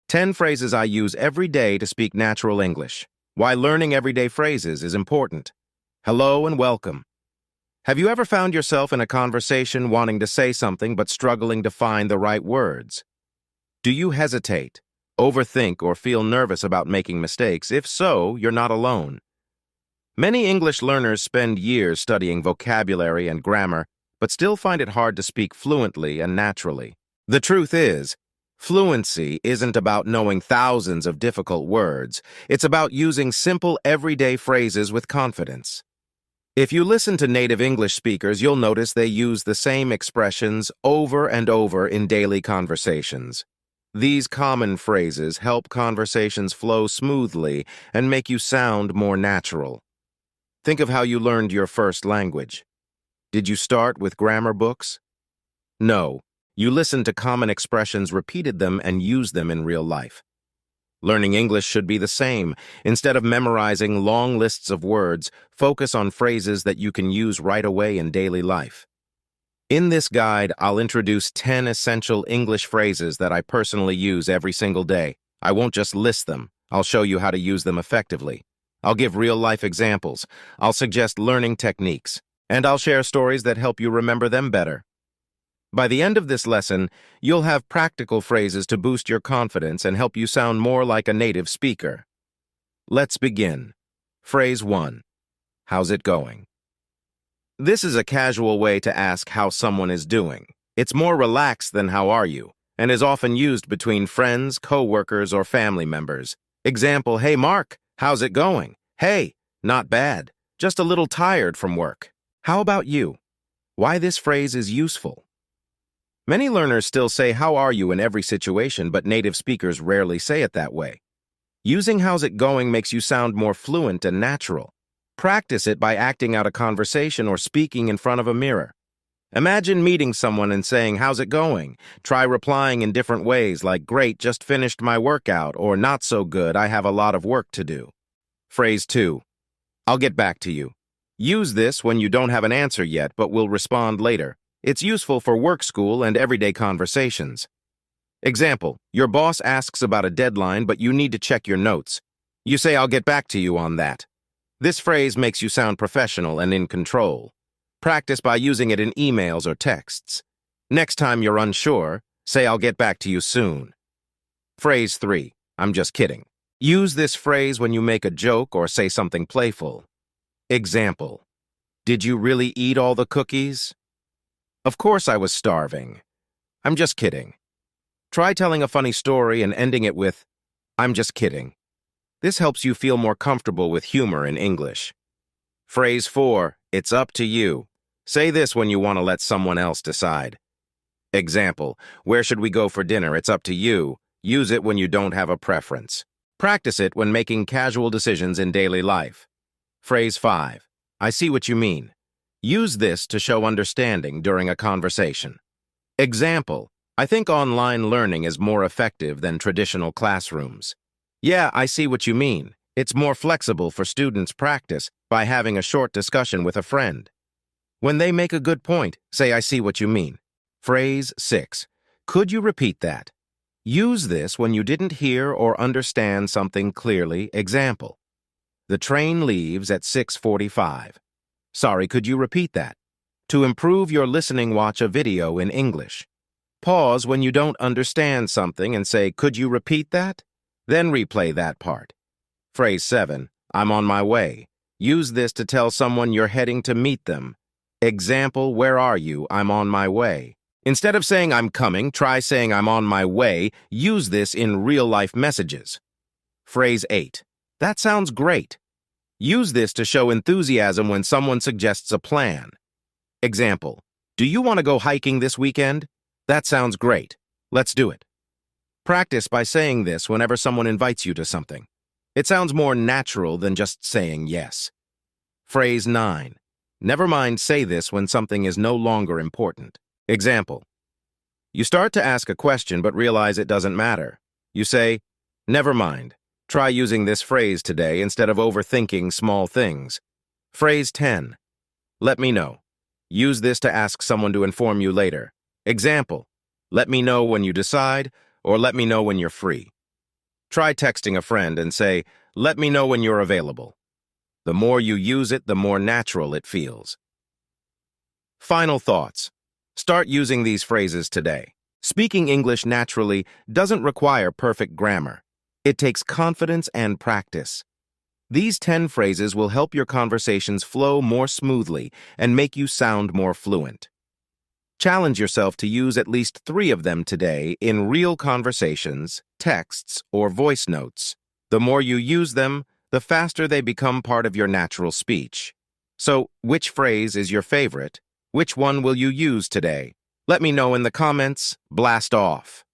10 phrases I use every day to speak natural English. Why learning everyday phrases is important. Hello and welcome. Have you ever found yourself in a conversation wanting to say something but struggling to find the right words? Do you hesitate, overthink, or feel nervous about making mistakes? If so, you're not alone. Many English learners spend years studying vocabulary and grammar, but still find it hard to speak fluently and naturally. The truth is, fluency isn't about knowing thousands of difficult words. It's about using simple, everyday phrases with confidence. If you listen to native English speakers, you'll notice they use the same expressions over and over in daily conversations. These common phrases help conversations flow smoothly and make you sound more natural. Think of how you learned your first language. Did you start with grammar books? No. You listened to common expressions, repeated them, and used them in real life. Learning English should be the same. Instead of memorizing long lists of words, focus on phrases that you can use right away in daily life. In this guide, I'll introduce 10 essential English phrases that I personally use every single day. I won't just list them. I'll show you how to use them effectively. I'll give real-life examples. I'll suggest learning techniques. And I'll share stories that help you remember them better. By the end of this lesson, you'll have practical phrases to boost your confidence and help you sound more like a native speaker. Let's begin. Phrase 1. How's it going? This is a casual way to ask how someone is doing. It's more relaxed than how are you, and is often used between friends, co-workers, or family members. Example, hey Mark, how's it going? Hey, not bad, just a little tired from work. How about you? Why this phrase is useful? Many learners still say, how are you in every situation, but native speakers rarely say it that way. Using how's it going makes you sound more fluent and natural. Practice it by acting out a conversation or speaking in front of a mirror. Imagine meeting someone and saying, how's it going? Try replying in different ways like, great, just finished my workout, or not so good, I have a lot of work to do. Phrase 2. I'll get back to you. Use this when you don't have an answer yet, but will respond later. It's useful for work, school, and everyday conversations. Example, your boss asks about a deadline, but you need to check your notes. You say, I'll get back to you on that. This phrase makes you sound professional and in control. Practice by using it in emails or texts. Next time you're unsure, say, I'll get back to you soon. Phrase 3. I'm just kidding. Use this phrase when you make a joke or say something playful. Example, did you really eat all the cookies? Of course I was starving. I'm just kidding. Try telling a funny story and ending it with, I'm just kidding. This helps you feel more comfortable with humor in English. Phrase 4, it's up to you. Say this when you want to let someone else decide. Example, where should we go for dinner? It's up to you. Use it when you don't have a preference. Practice it when making casual decisions in daily life. Phrase 5, I see what you mean. Use this to show understanding during a conversation. Example, I think online learning is more effective than traditional classrooms. Yeah, I see what you mean. It's more flexible for students' practice by having a short discussion with a friend. When they make a good point, say, I see what you mean. Phrase 6, could you repeat that? Use this when you didn't hear or understand something clearly. Example, the train leaves at 6:45. Sorry, could you repeat that? To improve your listening, watch a video in English. Pause when you don't understand something and say, could you repeat that? Then replay that part. Phrase 7, I'm on my way. Use this to tell someone you're heading to meet them. Example, where are you? I'm on my way. Instead of saying I'm coming, try saying I'm on my way. Use this in real-life messages. Phrase 8, that sounds great. Use this to show enthusiasm when someone suggests a plan. Example, do you want to go hiking this weekend? That sounds great. Let's do it. Practice by saying this whenever someone invites you to something. It sounds more natural than just saying yes. Phrase 9. Never mind, say this when something is no longer important. Example, you start to ask a question but realize it doesn't matter. You say, never mind. Try using this phrase today instead of overthinking small things. Phrase 10. Let me know. Use this to ask someone to inform you later. Example, let me know when you decide, or let me know when you're free. Try texting a friend and say, "Let me know when you're available." The more you use it, the more natural it feels. Final thoughts. Start using these phrases today. Speaking English naturally doesn't require perfect grammar. It takes confidence and practice. These 10 phrases will help your conversations flow more smoothly and make you sound more fluent. Challenge yourself to use at least 3 of them today in real conversations, texts, or voice notes. The more you use them, the faster they become part of your natural speech. So, which phrase is your favorite? Which one will you use today? Let me know in the comments. Blast off!